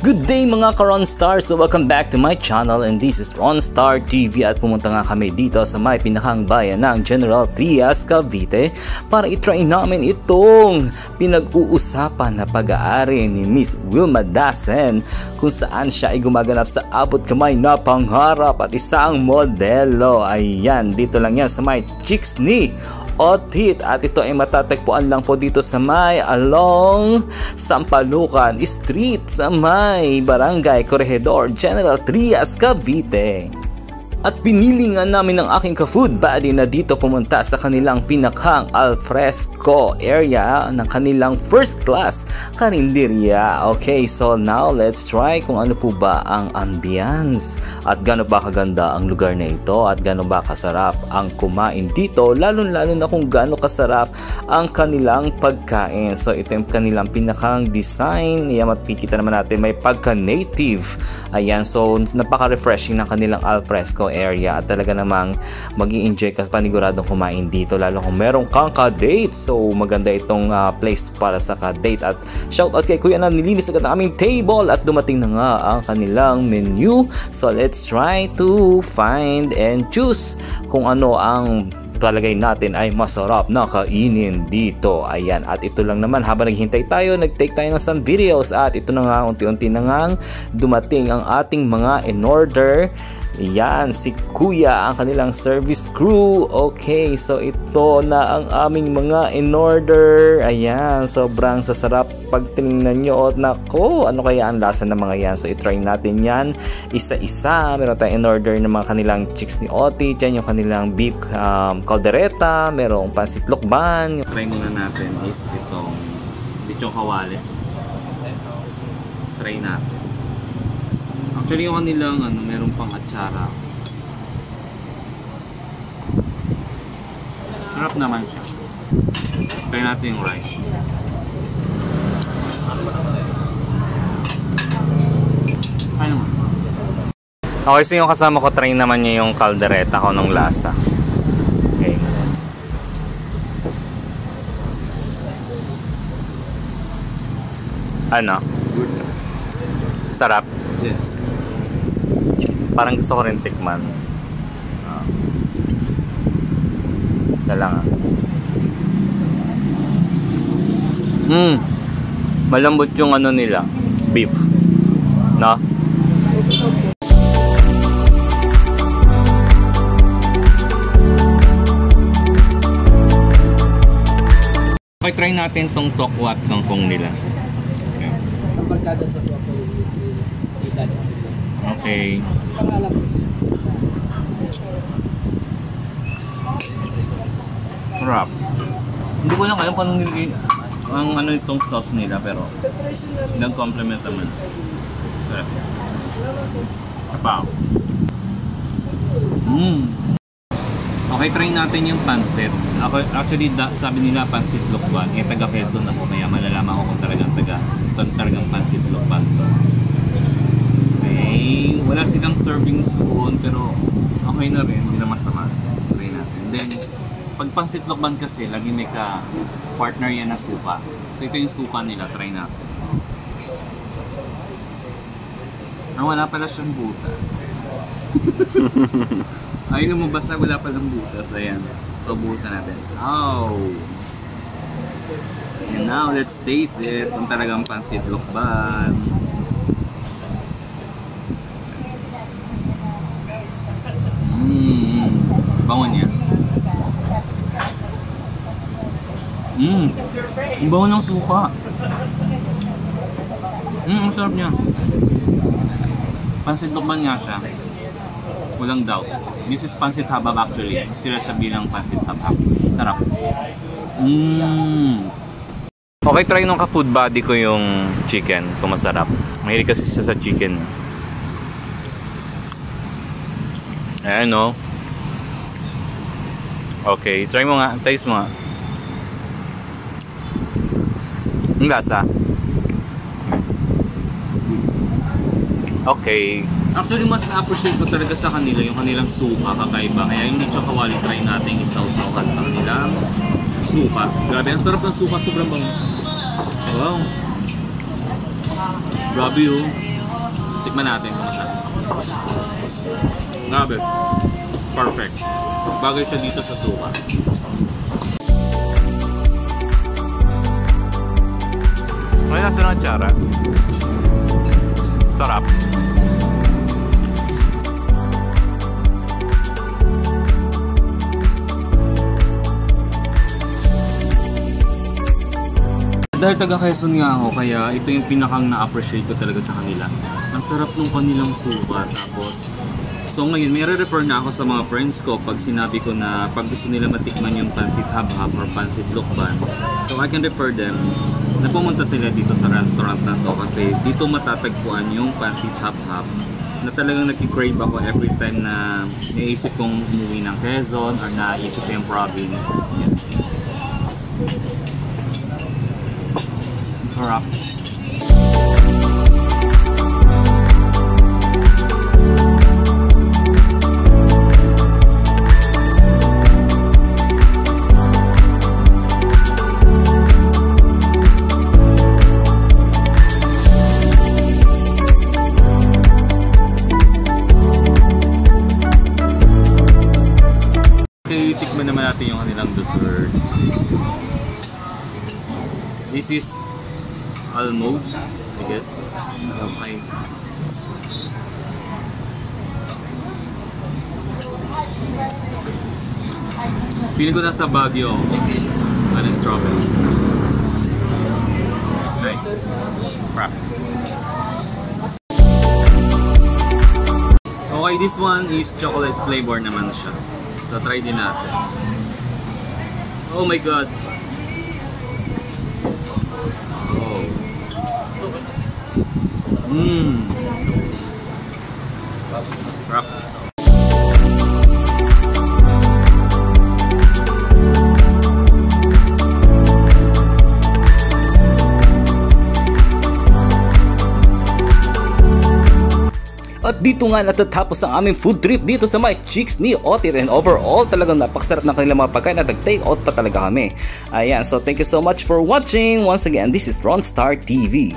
Good day mga ka-Ronstar! So welcome back to my channel and this is Ronstar TV at pumunta nga kami dito sa may pinakang bayan ng General Trias, Cavite para itry namin itong pinag-uusapan na pag-aari ni Miss Wilma Dasen kung saan siya ay gumaganap sa abot kamay na pangarap at isang modelo. Ayan, dito lang yan sa may Chicks ni Otit at ito ay matatagpuan lang po dito sa may along Sampalucan Street sa may Barangay Corregidor, General Trias, Cavite. At pinili nga namin ng aking ka-food buddy na dito pumunta sa kanilang pinakang alfresco area ng kanilang first class karinderya. Okay, so now let's try kung ano po ba ang ambience at gaano ba kaganda ang lugar na ito at gaano ba kasarap ang kumain dito, lalo na kung gaano kasarap ang kanilang pagkain. So ito yung kanilang pinakang design. Yan, makikita naman natin may pagka-native. Ayan, so napaka-refreshing ng kanilang alfresco area at talaga namang mag-i-enjoy ka paniguradong kumain dito, lalo kung merong kang ka-date. So maganda itong place para sa ka-date at shoutout kay Kuya na nilinis agad ang aming table at dumating na nga ang kanilang menu. So let's try to find and choose kung ano ang palagay natin ay masarap na kainin dito. Ayan, at ito lang naman habang naghihintay tayo, nag-take tayo ng some videos at ito na nga unti-unti na nga dumating ang ating mga in-order. Yan, si Kuya ang kanilang service crew. Okay, so ito na ang aming mga in-order. Ayan, sobrang sasarap pag tinignan nyo. Nako, ano kaya ang lasa ng mga yan? So itry natin yan isa-isa. Meron tayong in-order ng mga kanilang Chicks ni Otit. Yan yung kanilang beef caldereta. Merong pansit lokban. Try muna natin is itong lechong kawali. Try natin. Actually yung kanilang meron pang atsara. Sarap naman siya. Try natin yung rice. Ay naman. Okay, so yung kasama ko, try naman niya yung caldereta ko nung lasa. Okay. Ano? Good. Sarap? Yes. Parang gusto ko rin tikman. Isa lang malambot yung ano nila, beef. No? Okay, try natin tong tokwat kangkong nila. Okay. Sarap. Hindi ko lang alam kung ang ano itong sauce nila, pero nag-complement naman. Sarap. Kapaw. Okay, try natin yung pansit. Actually, sabi nila pansit lokban. Eh, taga Quezon na po. Maya malalaman ko kung talagang pansit lokban. Okay, wala silang serving spoon pero okay na rin, hindi na masama. Try natin. Then, pag pansit lokban kasi, lagi may ka-partner yan na suka. So, ito yung suka nila. Try natin. Wala pala siyang butas. Ay, lumabas na wala palang butas. Ayan. So, buhusan natin. Oh! And now, let's taste it. Kung talagang pansit lokban. Bango niya. Ang bango ng suka. Ang sarap niya. Pansit lokban nga siya. Walang doubt. This is pansit habab actually. Mas kaya siya bilang pansit habab. Sarap. Okay, try nung ka-food buddy ko yung chicken. Kung masarap. Mahilig kasi siya sa chicken. Ayan o. Okay, try mo nga. Taste mo nga. Ang lasa. Okay. Actually, mas na-appreciate ko talaga sa kanila yung kanilang suka, kakaiba. Kaya yung lechong kawali, try natin isaw-sawan sa kanilang suka. Grabe, ang sarap ng suka. Sobrang bango. Wow. Grabe yun. Tikman natin kung masarap. Grabe. Perfect. Bagay siya dito sa suka. May nasa ng tsara. Sarap. Dahil taga Quezon nga ako, kaya ito yung pinakang na-appreciate ko talaga sa kanila. Ang sarap ng kanilang suka. Tapos, so ngayon, may re-refer na ako sa mga friends ko pag sinabi ko na pag gusto nila matikman yung Pansit Habhab or Pansit Lukban. So I can refer them na pumunta sila dito sa restaurant na to kasi dito matatagpuan yung Pansit Habhab na talagang nag-crave ako every time na naisip kong umuwi ng Quezon or naisip ko yung province. Yan. Sarap. Okay, tikman naman natin yung kanilang dessert. This is almond, I guess. Okay. Feeling ko nasa Baguio. Ano yung strawberry? Nice. Crap. Okay, this one is chocolate flavor naman siya. So try din natin. Oh my god. Crap. At dito nga natatapos ang aming food trip dito sa my chicks ni Otir, and overall talagang napakasarap ng kanilang mga pagkain at nag-take out pa talaga kami. Ayan, so thank you so much for watching. Once again, this is Ronstar TV.